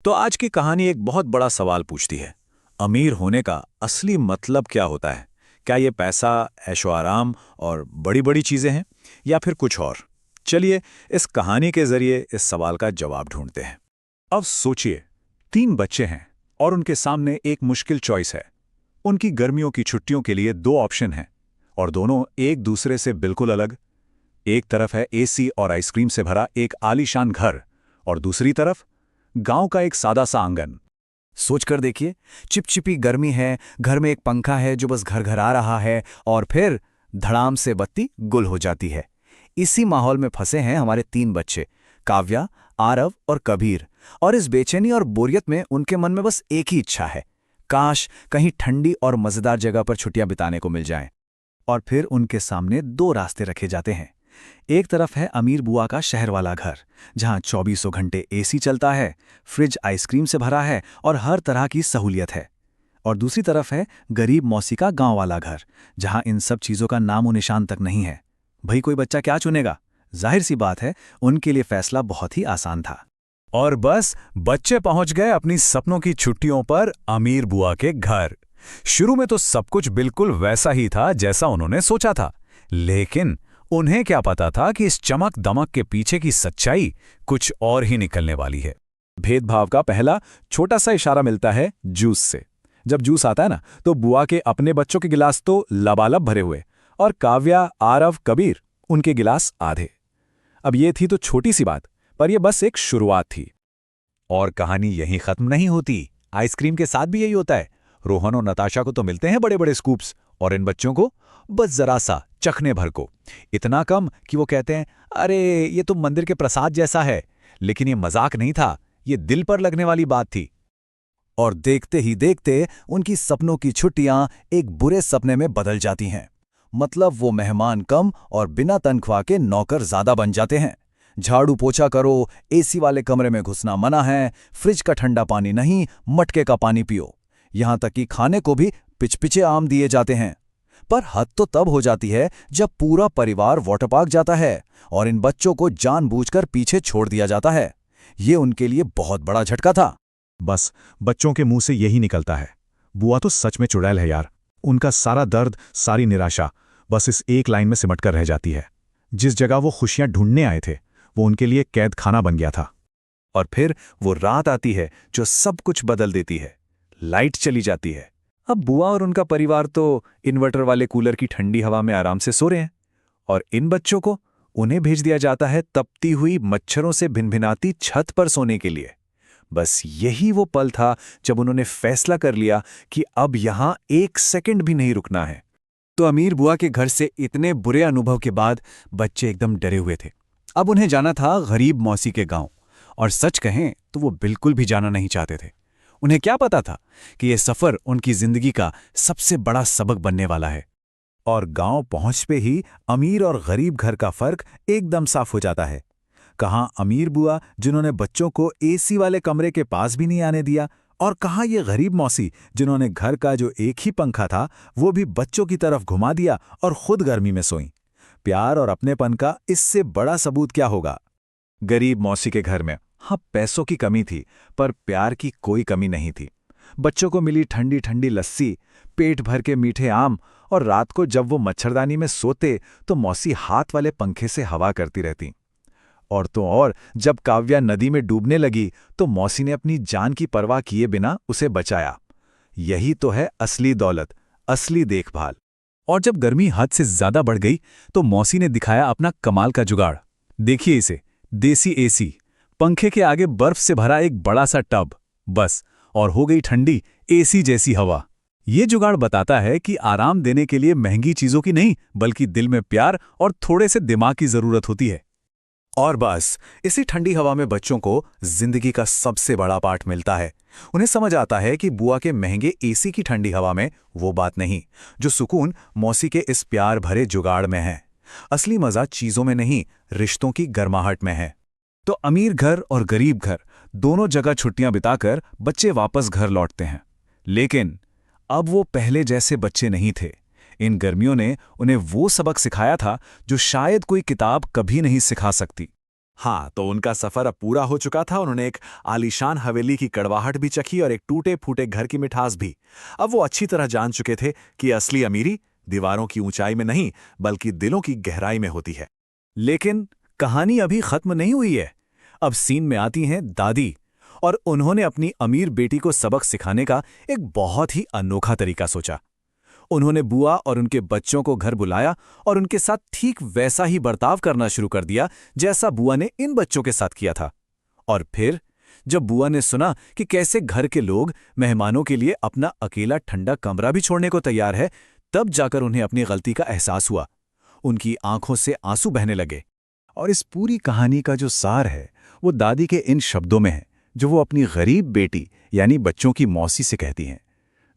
तो आज की कहानी एक बहुत बड़ा सवाल पूछती है। अमीर होने का असली मतलब क्या होता है? क्या ये पैसा, ऐशो आराम और बड़ी-बड़ी चीजें हैं या फिर कुछ और? चलिए इस कहानी के जरिए इस सवाल का जवाब ढूंढते हैं। अब सोचिए, 3 बच्चे हैं और उनके सामने एक मुश्किल चॉइस है। उनकी गर्मियों की छुट्टियों के लिए 2 ऑप्शन हैं और दोनों एक दूसरे से बिल्कुल अलग। एक तरफ है एसी और आइसक्रीम से भरा एक आलीशान घर और दूसरी तरफ गांव का एक सादा सा आंगन। सोचकर देखिए, चिपचिपी गर्मी है, घर में एक पंखा है जो बस घर घर आ रहा है और फिर धड़ाम से बत्ती गुल हो जाती है। इसी माहौल में फंसे हैं हमारे 3 बच्चे, काव्या, आरव और कबीर। और इस बेचैनी और बोरियत में उनके मन में बस एक ही इच्छा है, काश कहीं ठंडी और मजेदार जगह पर छुट्टियां बिताने को मिल जाएं। और फिर उनके सामने 2 रास्ते रखे जाते हैं। एक तरफ है अमीर बुआ का शहर वाला घर, जहां 24 घंटे एसी चलता है, फ्रिज आइसक्रीम से भरा है और हर तरह की सहूलियत है। और दूसरी तरफ है गरीब मौसी का गांव वाला घर, जहां इन सब चीजों का नामो निशान तक नहीं है। भाई कोई बच्चा क्या चुनेगा? जाहिर सी बात है, उनके लिए फैसला बहुत ही आसान था। और बस बच्चे पहुंच गए अपनी सपनों की छुट्टियों पर अमीर बुआ के घर। शुरू में तो सब कुछ बिल्कुल वैसा ही था जैसा उन्होंने सोचा था, लेकिन उन्हें क्या पता था कि इस चमक दमक के पीछे की सच्चाई कुछ और ही निकलने वाली है। भेदभाव का पहला छोटा सा इशारा मिलता है जूस से। जब जूस आता है ना, तो बुआ के अपने बच्चों के गिलास तो लबालब भरे हुए और काव्या, आरव, कबीर उनके गिलास आधे। अब ये थी तो छोटी सी बात, पर यह बस एक शुरुआत थी। और कहानी यहीं खत्म नहीं होती। आइसक्रीम के साथ भी यही होता है। रोहन और नताशा को तो मिलते हैं बड़े बड़े स्कूप्स, और इन बच्चों को बस जरा सा चखने भर को। इतना कम कि वो कहते हैं, अरे ये तो मंदिर के प्रसाद जैसा है। लेकिन ये मजाक नहीं था, ये दिल पर लगने वाली बात थी। और देखते ही देखते उनकी सपनों की छुट्टियां एक बुरे सपने में बदल जाती हैं। मतलब वो मेहमान कम और बिना तनख्वाह के नौकर ज्यादा बन जाते हैं। झाड़ू पोछा करो, एसी वाले कमरे में घुसना मना है, फ्रिज का ठंडा पानी नहीं, मटके का पानी पियो। यहां तक कि खाने को भी पिचपिचे आम दिए जाते हैं। पर हद तो तब हो जाती है जब पूरा परिवार वाटर पार्क जाता है और इन बच्चों को जानबूझकर पीछे छोड़ दिया जाता है। ये उनके लिए बहुत बड़ा झटका था। बस बच्चों के मुंह से यही निकलता है, बुआ तो सच में चुड़ैल है यार। उनका सारा दर्द, सारी निराशा बस इस एक लाइन में सिमटकर रह जाती है। जिस जगह वो खुशियां ढूंढने आए थे, वो उनके लिए कैद खाना बन गया था। और फिर वो रात आती है जो सब कुछ बदल देती है। लाइट चली जाती है। अब बुआ और उनका परिवार तो इन्वर्टर वाले कूलर की ठंडी हवा में आराम से सो रहे हैं, और इन बच्चों को उन्हें भेज दिया जाता है तपती हुई मच्छरों से भिनभिनाती छत पर सोने के लिए। बस यही वो पल था जब उन्होंने फैसला कर लिया कि अब यहां 1 सेकंड भी नहीं रुकना है। तो अमीर बुआ के घर से इतने बुरे अनुभव के बाद बच्चे एकदम डरे हुए थे। अब उन्हें जाना था गरीब मौसी के गांव, और सच कहें तो वो बिल्कुल भी जाना नहीं चाहते थे। उन्हें क्या पता था कि यह सफर उनकी जिंदगी का सबसे बड़ा सबक बनने वाला है। और गांव पहुंच पे ही अमीर और गरीब घर का फर्क एकदम साफ हो जाता है। कहां अमीर बुआ जिन्होंने बच्चों को एसी वाले कमरे के पास भी नहीं आने दिया, और कहां ये गरीब मौसी जिन्होंने घर का जो एक ही पंखा था वो भी बच्चों की तरफ घुमा दिया और खुद गर्मी में सोईं। प्यार और अपनेपन का इससे बड़ा सबूत क्या होगा? गरीब मौसी के घर में हाँ, पैसों की कमी थी, पर प्यार की कोई कमी नहीं थी। बच्चों को मिली ठंडी ठंडी लस्सी, पेट भर के मीठे आम, और रात को जब वो मच्छरदानी में सोते तो मौसी हाथ वाले पंखे से हवा करती रहती। और तो और जब काव्या नदी में डूबने लगी तो मौसी ने अपनी जान की परवाह किए बिना उसे बचाया। यही तो है असली दौलत, असली देखभाल। और जब गर्मी हद से ज्यादा बढ़ गई तो मौसी ने दिखाया अपना कमाल का जुगाड़। देखिए इसे, देसी एसी, पंखे के आगे बर्फ से भरा एक बड़ा सा टब, बस, और हो गई ठंडी एसी जैसी हवा। ये जुगाड़ बताता है कि आराम देने के लिए महंगी चीजों की नहीं, बल्कि दिल में प्यार और थोड़े से दिमाग की जरूरत होती है। और बस इसी ठंडी हवा में बच्चों को जिंदगी का सबसे बड़ा पाठ मिलता है। उन्हें समझ आता है कि बुआ के महंगे एसी की ठंडी हवा में वो बात नहीं जो सुकून मौसी के इस प्यार भरे जुगाड़ में है। असली मजा चीजों में नहीं, रिश्तों की गर्माहट में है। तो अमीर घर और गरीब घर दोनों जगह छुट्टियां बिताकर बच्चे वापस घर लौटते हैं। लेकिन अब वो पहले जैसे बच्चे नहीं थे। इन गर्मियों ने उन्हें वो सबक सिखाया था जो शायद कोई किताब कभी नहीं सिखा सकती। हाँ, तो उनका सफर अब पूरा हो चुका था। उन्होंने एक आलीशान हवेली की कड़वाहट भी चखी और एक टूटे फूटे घर की मिठास भी। अब वो अच्छी तरह जान चुके थे कि असली अमीरी दीवारों की ऊंचाई में नहीं, बल्कि दिलों की गहराई में होती है। लेकिन कहानी अभी खत्म नहीं हुई है। अब सीन में आती हैं दादी, और उन्होंने अपनी अमीर बेटी को सबक सिखाने का एक बहुत ही अनोखा तरीका सोचा। उन्होंने बुआ और उनके बच्चों को घर बुलाया और उनके साथ ठीक वैसा ही बर्ताव करना शुरू कर दिया जैसा बुआ ने इन बच्चों के साथ किया था। और फिर जब बुआ ने सुना कि कैसे घर के लोग मेहमानों के लिए अपना अकेला ठंडा कमरा भी छोड़ने को तैयार है, तब जाकर उन्हें अपनी गलती का एहसास हुआ। उनकी आंखों से आंसू बहने लगे। और इस पूरी कहानी का जो सार है वो दादी के इन शब्दों में है, जो वो अपनी गरीब बेटी यानी बच्चों की मौसी से कहती हैं।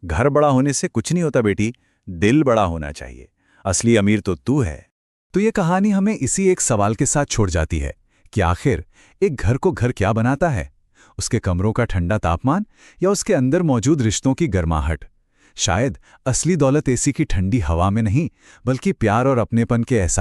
घर बड़ा होने से कुछ नहीं होता बेटी, दिल बड़ा होना चाहिए। असली अमीर तो तू है। तो ये कहानी हमें इसी एक सवाल के साथ छोड़ जाती है कि आखिर एक घर को घर क्या बनाता है? उसके कमरों का ठंडा तापमान या उसके अंदर मौजूद रिश्तों की गर्माहट? शायद असली दौलत एसी की ठंडी हवा में नहीं, बल्कि प्यार और अपनेपन के एहसास